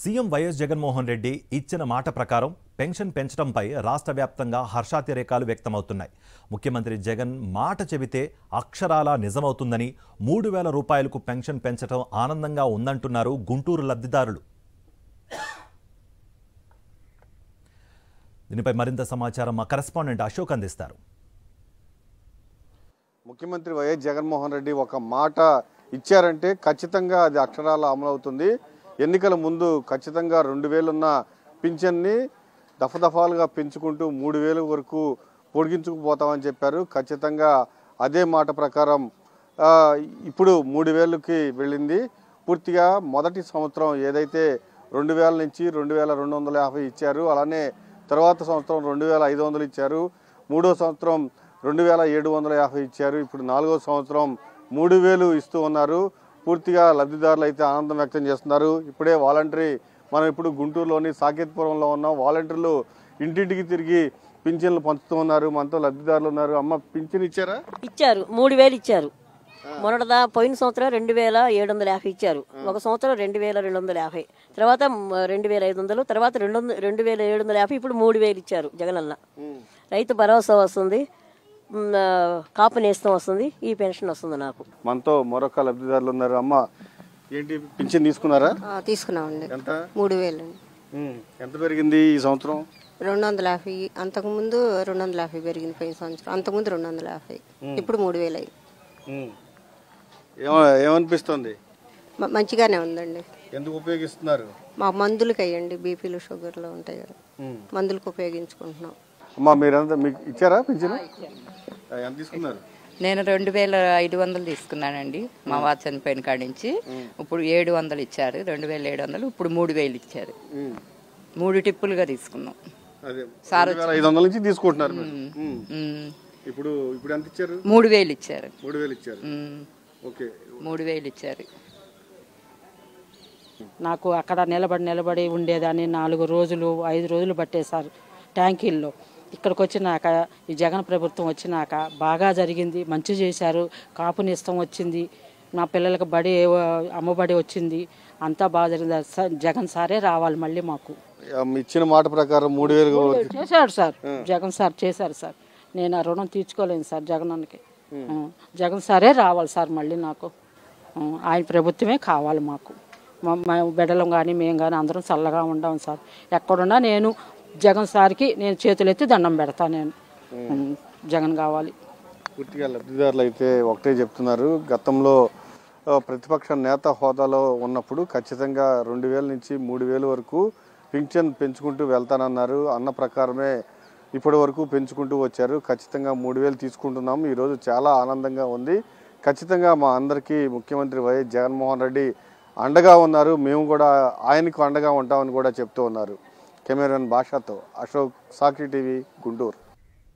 CM YS Jaganmohan Reddy ఇచ్చిన మాట ప్రకారం పెన్షన్ పెంచడంపై రాష్ట్ర వ్యాప్తంగా హర్షాతిరేకాలు వ్యక్తమవుతున్నాయి. ముఖ్యమంత్రి జగన్ మాట చెబితే అక్షరాలా నిజమవుతుందని 3000 రూపాయలకు పెన్షన్ పెంచడం ఆనందంగా ఉందంటున్నారు గుంటూరు లబ్ధిదారులు. దీనిపై మరింత సమాచారం మా కరెస్పాండెంట్ అశోక్ అందిస్తారు. ముఖ్యమంత్రి వైఎస్ జగన్మోహన్ రెడ్డి ఒక మాట ఇచ్చారంటే ఖచ్చితంగా అది అక్షరాల అమలవుతుంది. ఎన్నికల ముందు ఖచ్చితంగా 2000 ఉన్న పింఛన్ని దఫదఫాలుగా పెంచుకుంటూ 3000 వరకు పొడిగించుకుపోతామని చెప్పారు. ఖచ్చితంగా అదే మాట ప్రకారం ఇప్పుడు 3000కి వెళ్ళింది. పూర్తిగా మొదటి సంవత్సరం ఏదైతే 2000 నుంచి 2250 ఇచ్చారు, అలానే తర్వాత సంవత్సరం 2500 ఇచ్చారు, మూడో సంవత్సరం 2750 ఇచ్చారు, ఇప్పుడు నాలుగో సంవత్సరం 3000 ఇస్తూ ఉన్నారు. పూర్తిగా లబ్ధిదారులు అయితే ఆనందం వ్యక్తం చేస్తున్నారు. ఇప్పుడే మనం ఇప్పుడు గుంటూరులోని సాకేత్పురంలో ఉన్నాం. వాలంటీర్లు ఇంటింటికి తిరిగి పింఛన్లు పంచుతూ ఉన్నారు. మనతో లబ్ధిదారులు ఉన్నారు. అమ్మ, పింఛన్ ఇచ్చారా? ఇచ్చారు, 3000 ఇచ్చారు. మొన్నటిదా పోయిన సంవత్సరం 2750 ఇచ్చారు. ఒక సంవత్సరం 2250, తర్వాత 2500, తర్వాత 2750, ఇప్పుడు 3000 ఇచ్చారు జగనన్న. రైతు భరోసా వస్తుంది, కాపు నేస్తం వస్తుంది, ఈ పెన్షన్ వస్తుంది. నాకు మనతో మరొక లబ్ధిదారులు ఉన్నారు. అమ్మ, ఏంటి పింఛన్ తీసుకున్నారా? తీసుకున్నామండి. ఎంత? 3000. ఎంత పెరిగింది ఈ సంవత్సరం? 250. అంతకుముందు 250 పెరిగింది పోయిన సంవత్సరం. అంతకుముందు 250, ఇప్పుడు 3000 అయింది. ఏమనిపిస్తుంది? మంచిగానే ఉందండి. ఎందుకు ఉపయోగిస్తున్నారు? మా మందులకి అయ్యండి, బీపీలు షుగర్లు ఉంటాయి కదా, మందులకు ఉపయోగించుకుంటున్నాం. అమ్మా, మీరంతా మీకు ఇచ్చారా పింఛన్? ఎంత తీసుకున్నారు? నేను 2500 తీసుకున్నానండి. మా వారు చనిపోయిన కాడి నుంచి. ఇప్పుడు 700 ఇచ్చారు, 2700, ఇప్పుడు 3000 ఇచ్చారు. 3 టిప్పులుగా తీసుకున్నాం. 500 నుంచి తీసుకుంటున్నారు. ఇప్పుడు ఎంత ఇచ్చారు? 3000 ఇచ్చారు. 3000 ఇచ్చారు. ఓకే, 3000 ఇచ్చారు. నాకు అక్కడ నిలబడి ఉండేదాన్ని 4 రోజులు 5 రోజులు పట్టేశారు ట్యాంకీల్లో. ఇక్కడికి వచ్చినాక ఈ జగన్ ప్రభుత్వం వచ్చినాక బాగా జరిగింది, మంచి చేశారు. కాపు నిస్తం వచ్చింది, నా పిల్లలకు అమ్మబడి వచ్చింది, అంతా బాగా జరిగింది. జగన్ సారే రావాలి మళ్ళీ మాకు. ఇచ్చిన మాట ప్రకారం 3000 చేశాడు సార్, జగన్ సార్ చేశారు సార్. నేను ఆ రుణం తీర్చుకోలేను సార్ జగన్కి. జగన్ సారే రావాలి సార్ మళ్ళీ నాకు. ఆయన ప్రభుత్వమే కావాలి మాకు. మా బిడ్డలం కానీ మేము కానీ అందరం చల్లగా ఉండాం సార్. ఎక్కడున్నా నేను జగన్ సార్కి నేను చేతులెత్తి దండం పెడతా. నేను జగన్ కావాలి. పూర్తిగా లబ్ధిదారులు అయితే ఒకటే చెప్తున్నారు. గతంలో ప్రతిపక్ష నేత హోదాలో ఉన్నప్పుడు ఖచ్చితంగా 2000 నుంచి 3000 వరకు పింఛన్ పెంచుకుంటూ వెళ్తానన్నారు. అన్న ప్రకారమే ఇప్పటి వరకు పెంచుకుంటూ వచ్చారు. ఖచ్చితంగా 3000 తీసుకుంటున్నాం. ఈరోజు చాలా ఆనందంగా ఉంది. ఖచ్చితంగా మా అందరికీ ముఖ్యమంత్రి వైఎస్ జగన్మోహన్ రెడ్డి అండగా ఉన్నారు. మేము కూడా ఆయనకు అండగా ఉంటామని కూడా చెప్తూ ఉన్నారు. కెమెరామెన్ భాషతో అశోక్, సాక్షి టీవీ, గుంటూరు.